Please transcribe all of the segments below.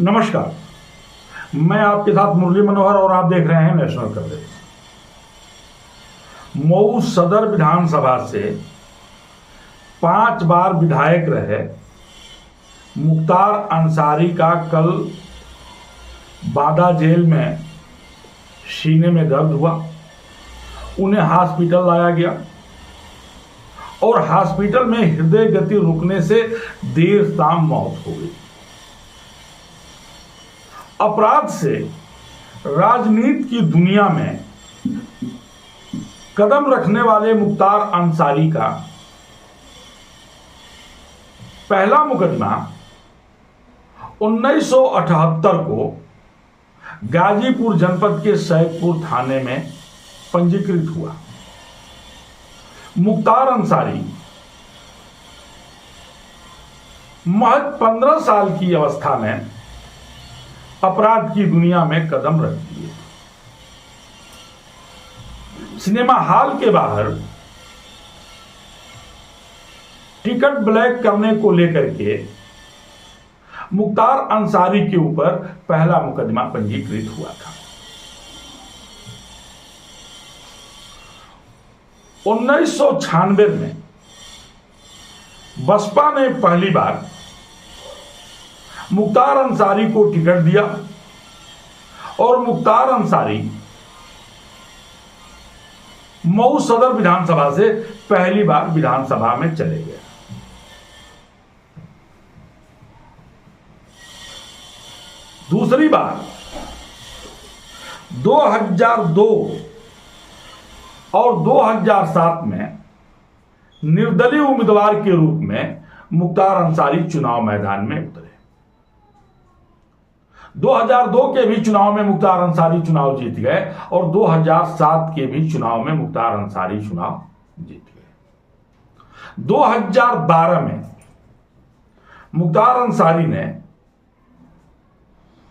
नमस्कार, मैं आपके साथ मुरली मनोहर और आप देख रहे हैं नेशनल कवरेज। मऊ सदर विधानसभा से 5 बार विधायक रहे मुख्तार अंसारी का कल बादा जेल में सीने में दर्द हुआ। उन्हें हॉस्पिटल लाया गया और हॉस्पिटल में हृदय गति रुकने से देर शाम मौत हो गई। अपराध से राजनीति की दुनिया में कदम रखने वाले मुख्तार अंसारी का पहला मुकदमा 1978 को गाजीपुर जनपद के सैदपुर थाने में पंजीकृत हुआ। मुख्तार अंसारी महज 15 साल की अवस्था में अपराध की दुनिया में कदम रख दिए। सिनेमा हॉल के बाहर टिकट ब्लैक करने को लेकर के मुख्तार अंसारी के ऊपर पहला मुकदमा पंजीकृत हुआ था। 1996 में बसपा ने पहली बार मुख्तार अंसारी को टिकट दिया और मुख्तार अंसारी मऊ सदर विधानसभा से पहली बार विधानसभा में चले गए। दूसरी बार 2002 और 2007 में निर्दलीय उम्मीदवार के रूप में मुख्तार अंसारी चुनाव मैदान में उतरे। 2002 के भी चुनाव में मुख्तार अंसारी चुनाव जीत गए और 2007 के भी चुनाव में मुख्तार अंसारी चुनाव जीत गए। 2012 में मुख्तार अंसारी ने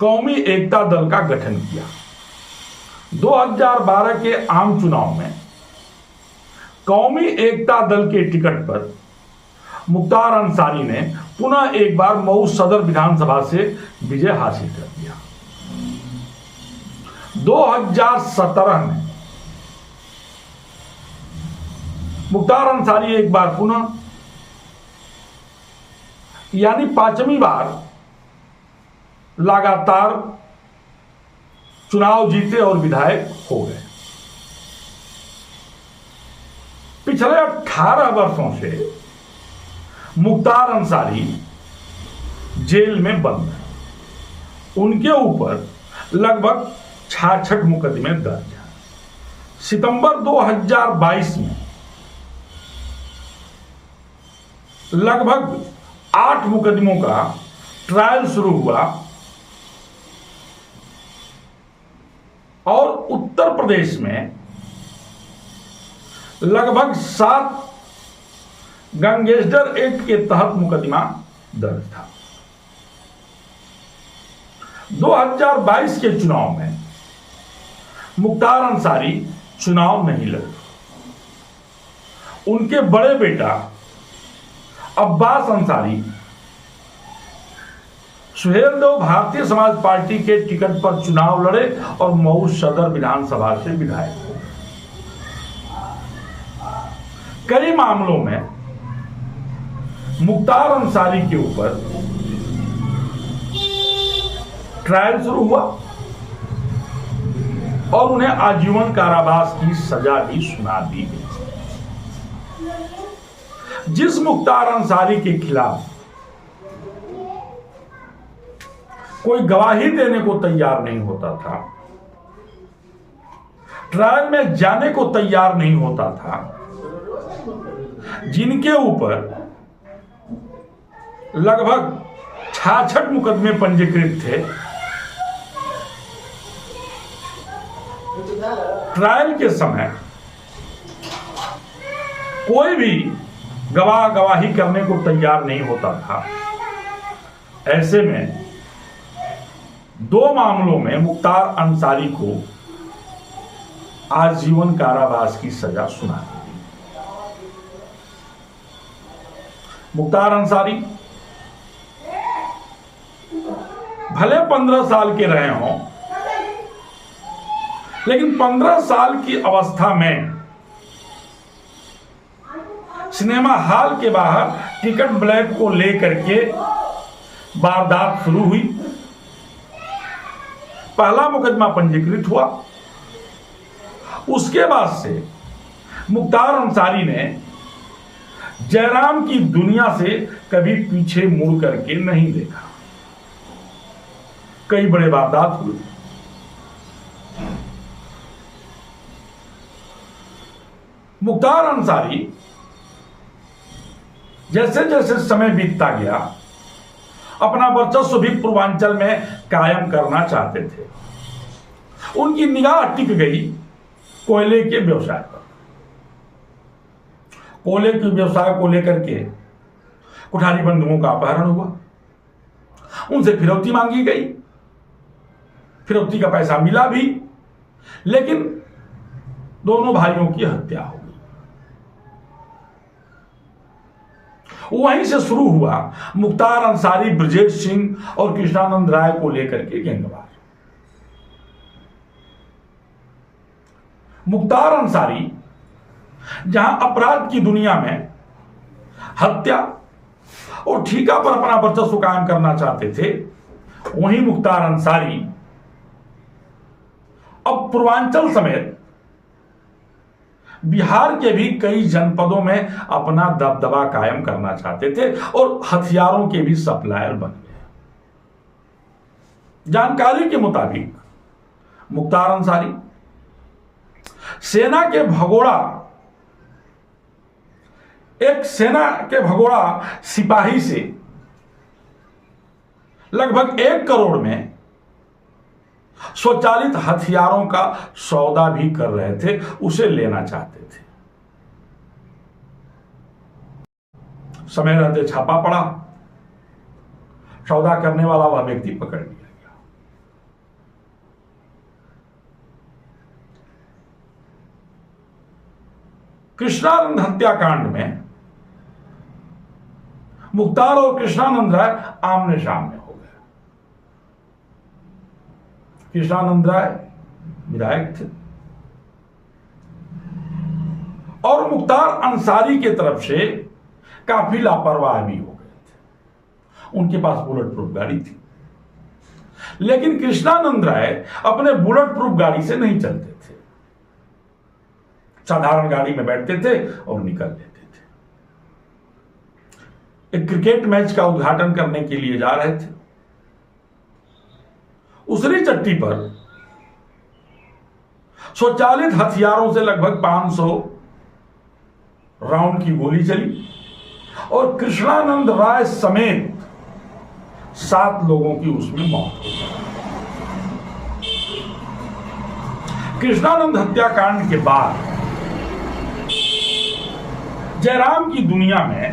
कौमी एकता दल का गठन किया। 2012 के आम चुनाव में कौमी एकता दल के टिकट पर मुख्तार अंसारी ने पुनः एक बार मऊ सदर विधानसभा से विजय हासिल कर दिया। 2017 में मुख्तार अंसारी एक बार पुनः यानी 5वीं बार लगातार चुनाव जीते और विधायक हो गए। पिछले 18 वर्षों से मुख्तार अंसारी जेल में बंद है। उनके ऊपर लगभग 66 मुकदमे दर्ज हैं। सितंबर 2022 में लगभग 8 मुकदमों का ट्रायल शुरू हुआ और उत्तर प्रदेश में लगभग 7 गैंगस्टर एक्ट के तहत मुकदमा दर्ज था। 2022 के चुनाव में मुख्तार अंसारी चुनाव नहीं लड़े। उनके बड़े बेटा अब्बास अंसारी सुहेलदेव भारतीय समाज पार्टी के टिकट पर चुनाव लड़े और मऊ सदर विधानसभा से विधायक हुए। कई मामलों में मुख्तार अंसारी के ऊपर ट्रायल शुरू हुआ और उन्हें आजीवन कारावास की सजा भी सुना दी गई। जिस मुख्तार अंसारी के खिलाफ कोई गवाही देने को तैयार नहीं होता था, ट्रायल में जाने को तैयार नहीं होता था, जिनके ऊपर लगभग 66 मुकदमे पंजीकृत थे, ट्रायल के समय कोई भी गवाही करने को तैयार नहीं होता था। ऐसे में 2 मामलों में मुख्तार अंसारी को आजीवन कारावास की सजा सुना दी। मुख्तार अंसारी भले 15 साल के रहे हों, लेकिन 15 साल की अवस्था में सिनेमा हॉल के बाहर टिकट ब्लैक को लेकर के वारदात शुरू हुई। पहला मुकदमा पंजीकृत हुआ। उसके बाद से मुख्तार अंसारी ने जयराम की दुनिया से कभी पीछे मुड़ करके नहीं देखा। कई बड़े वारदात हुए। मुख्तार अंसारी जैसे जैसे समय बीतता गया अपना वर्चस्व भी पूर्वांचल में कायम करना चाहते थे। उनकी निगाह टिक गई कोयले के व्यवसाय पर। कोयले के व्यवसाय को लेकर के कुठारी बंधुओं का अपहरण हुआ, उनसे फिरौती मांगी गई, फिरौती का पैसा मिला भी, लेकिन दोनों भाइयों की हत्या हो गई। वहीं से शुरू हुआ मुख्तार अंसारी, ब्रजेश सिंह और कृष्णानंद राय को लेकर के गैंगवार। मुख्तार अंसारी जहां अपराध की दुनिया में हत्या और ठिका पर अपना वर्चस्व कायम करना चाहते थे, वहीं मुख्तार अंसारी अब पूर्वांचल समेत बिहार के भी कई जनपदों में अपना दबदबा कायम करना चाहते थे और हथियारों के भी सप्लायर बन गए। जानकारी के मुताबिक मुख्तार अंसारी सेना के भगोड़ा सिपाही से लगभग 1 करोड़ में स्वचालित हथियारों का सौदा भी कर रहे थे, उसे लेना चाहते थे। समय रहते छापा पड़ा, सौदा करने वाला वह व्यक्ति पकड़ लिया गया। कृष्णानंद हत्याकांड में मुख्तार और कृष्णानंद राय आमने सामने हो गए। कृष्णानंद राय विधायक थे और मुख्तार अंसारी के तरफ से काफी लापरवाह भी हो गए थे। उनके पास बुलेट प्रूफ गाड़ी थी, लेकिन कृष्णानंद राय अपने बुलेट प्रूफ गाड़ी से नहीं चलते थे। साधारण गाड़ी में बैठते थे और निकल लेते थे। एक क्रिकेट मैच का उद्घाटन करने के लिए जा रहे थे। उसरी चट्टी पर स्वचालित हथियारों से लगभग 500 राउंड की गोली चली और कृष्णानंद राय समेत 7 लोगों की उसमें मौत हो गई। कृष्णानंद हत्याकांड के बाद जयराम की दुनिया में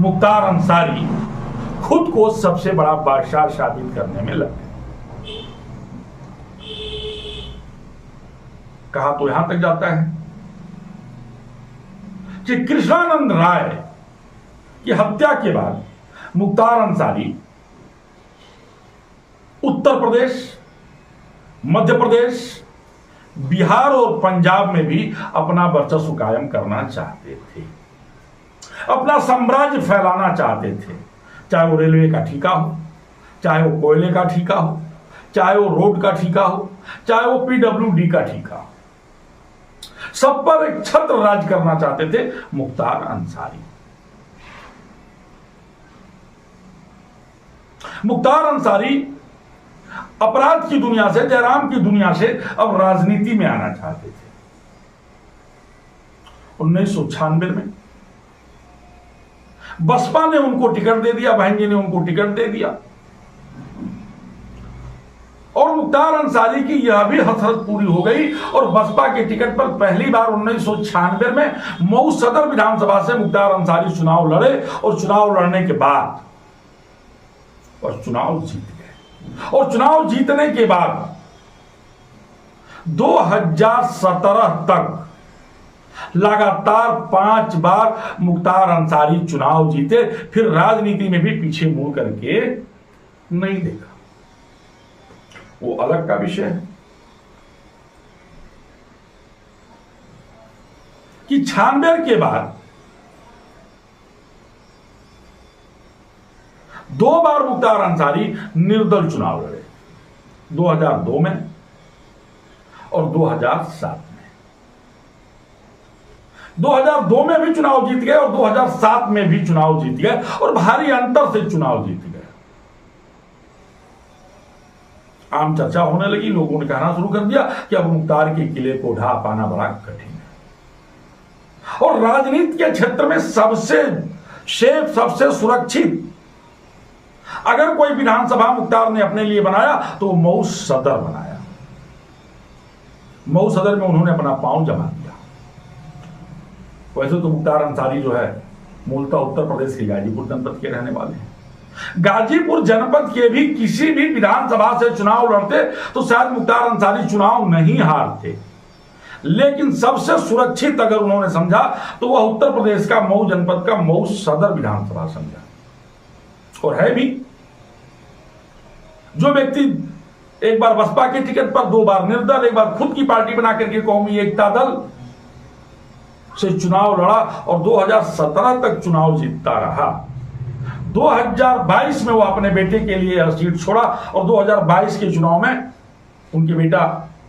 मुख्तार अंसारी खुद को सबसे बड़ा बादशाह साबित करने में लगे। कहा तो यहां तक जाता है कि कृष्णानंद राय की हत्या के बाद मुख्तार अंसारी उत्तर प्रदेश, मध्य प्रदेश, बिहार और पंजाब में भी अपना वर्चस्व कायम करना चाहते थे, अपना साम्राज्य फैलाना चाहते थे। चाहे वो रेलवे का ठेका हो, चाहे वो कोयले का ठेका हो, चाहे वो रोड का ठेका हो, चाहे वो पीडब्ल्यूडी का ठेका हो, सब पर एक छत्र राज करना चाहते थे मुख्तार अंसारी। मुख्तार अंसारी अपराध की दुनिया से, जयराम की दुनिया से अब राजनीति में आना चाहते थे। 1996 में बसपा ने उनको टिकट दे दिया, बहन जी ने उनको टिकट दे दिया और मुख्तार अंसारी की यह भी हसरत पूरी हो गई और बसपा के टिकट पर पहली बार 1996 में मऊ सदर विधानसभा से मुख्तार अंसारी चुनाव लड़े और चुनाव लड़ने के बाद और चुनाव जीत गए। और चुनाव जीतने के बाद 2017 तक लगातार 5 बार मुख्तार अंसारी चुनाव जीते, फिर राजनीति में भी पीछे मुड़ करके नहीं देगा, वो अलग का विषय है कि 96 के बाद 2 बार मुख्तार अंसारी निर्दल चुनाव लड़े, 2002 में और 2007 में। 2002 में भी चुनाव जीत गए और 2007 में भी चुनाव जीत गए और भारी अंतर से चुनाव जीत गए। आम चर्चा होने लगी, लोगों ने कहना शुरू कर दिया कि अब मुख्तार के किले को ढा पाना बड़ा कठिन है। और राजनीति के क्षेत्र में सबसे सेफ, सबसे सुरक्षित अगर कोई विधानसभा मुख्तार ने अपने लिए बनाया तो मऊ सदर बनाया। मऊ सदर में उन्होंने अपना पांव जमा दिया। वैसे तो मुख्तार अंसारी जो है मूलतः उत्तर प्रदेश के गाजीपुर जनपद के रहने वाले हैं। गाजीपुर जनपद के भी किसी भी विधानसभा से चुनाव लड़ते तो शायद मुख्तार अंसारी चुनाव नहीं हारते, लेकिन सबसे सुरक्षित अगर उन्होंने समझा तो वह उत्तर प्रदेश का मऊ जनपद का मऊ सदर विधानसभा समझा, और है भी। जो व्यक्ति एक बार बसपा के टिकट पर, 2 बार निर्दल, एक बार खुद की पार्टी बना करके कौमी एकता दल से चुनाव लड़ा और 2017 तक चुनाव जीतता रहा। 2022 में वो अपने बेटे के लिए सीट छोड़ा और 2022 के चुनाव में उनके बेटा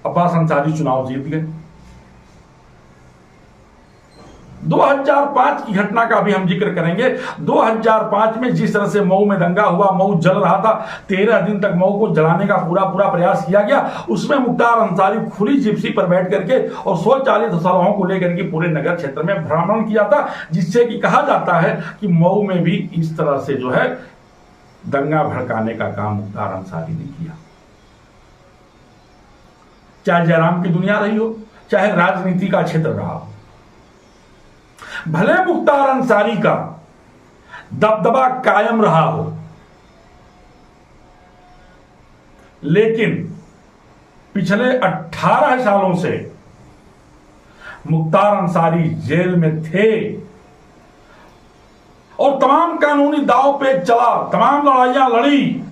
अब्बास अंसारी चुनाव जीत गए। 2005 की घटना का भी हम जिक्र करेंगे। 2005 में जिस तरह से मऊ में दंगा हुआ, मऊ जल रहा था, 13 दिन तक मऊ को जलाने का पूरा प्रयास किया गया। उसमें मुख्तार अंसारी खुली जिप्सी पर बैठ करके और 140 असलहों को लेकर के पूरे नगर क्षेत्र में भ्रमण किया था, जिससे कि कहा जाता है कि मऊ में भी इस तरह से जो है दंगा भड़काने का काम मुख्तार अंसारी ने किया। चाहे जयराम की दुनिया रही हो, चाहे राजनीति का क्षेत्र रहा हो, भले मुख्तार अंसारी का दबदबा कायम रहा हो, लेकिन पिछले 18 सालों से मुख्तार अंसारी जेल में थे और तमाम कानूनी दांव पे चला, तमाम लड़ाइयां लड़ी,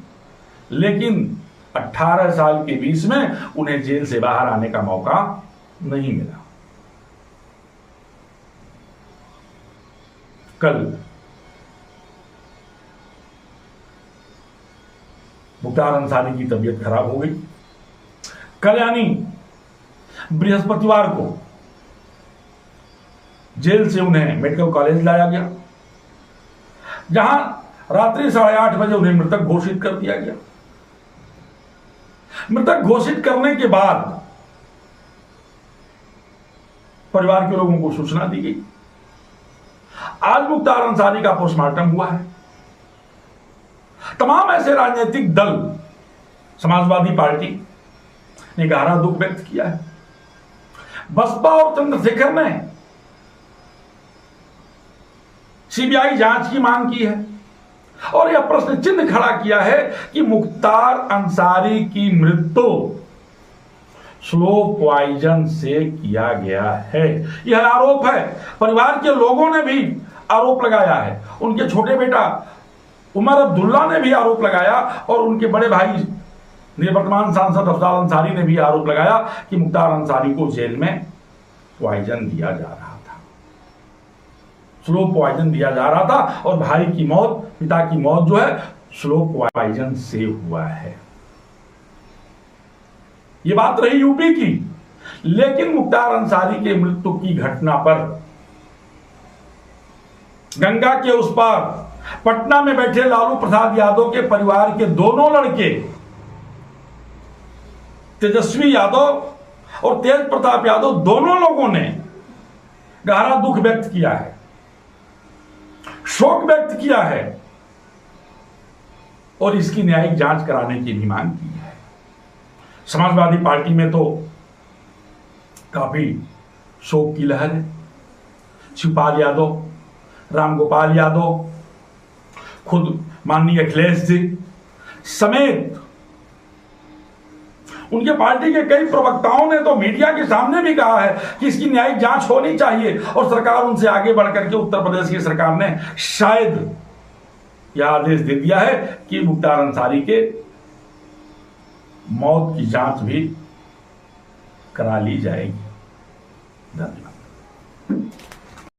लेकिन 18 साल के बीच में उन्हें जेल से बाहर आने का मौका नहीं मिला। कल मुख्तार अंसारी की तबीयत खराब हो गई। कल यानी बृहस्पतिवार को जेल से उन्हें मेडिकल कॉलेज लाया गया, जहां रात्रि 8:30 बजे उन्हें मृतक घोषित कर दिया गया। मृतक घोषित करने के बाद परिवार के लोगों को सूचना दी गई। आज मुख्तार अंसारी का पोस्टमार्टम हुआ है। तमाम ऐसे राजनीतिक दल, समाजवादी पार्टी ने गहरा दुख व्यक्त किया है। बसपा और चंद्रशेखर ने सीबीआई जांच की मांग की है और यह प्रश्न चिन्ह खड़ा किया है कि मुख्तार अंसारी की मृत्यु स्लो पॉइजन से किया गया है, यह आरोप है। परिवार के लोगों ने भी आरोप लगाया है। उनके छोटे बेटा उमर अब्दुल्ला ने भी आरोप लगाया और उनके बड़े भाई निवर्तमान सांसद अफजाल अंसारी ने भी आरोप लगाया कि मुख्तार अंसारी को जेल में पॉइजन दिया जा रहा था, स्लो पॉइजन दिया जा रहा था और भाई की मौत, पिता की मौत जो है स्लो पॉइजन से हुआ है। ये बात रही यूपी की, लेकिन मुख्तार अंसारी के मृत्यु की घटना पर गंगा के उस पार पटना में बैठे लालू प्रसाद यादव के परिवार के दोनों लड़के तेजस्वी यादव और तेज प्रताप यादव, दोनों लोगों ने गहरा दुख व्यक्त किया है, शोक व्यक्त किया है और इसकी न्यायिक जांच कराने की भी मांग की है। समाजवादी पार्टी में तो काफी शोक की लहर है। शिवपाल यादव, रामगोपाल यादव, खुद माननीय अखिलेश जी समेत उनके पार्टी के कई प्रवक्ताओं ने तो मीडिया के सामने भी कहा है कि इसकी न्यायिक जांच होनी चाहिए और सरकार उनसे आगे बढ़कर के, उत्तर प्रदेश की सरकार ने शायद यह आदेश दे दिया है कि मुख्तार अंसारी के मौत की जांच भी करा ली जाएगी। धन्यवाद।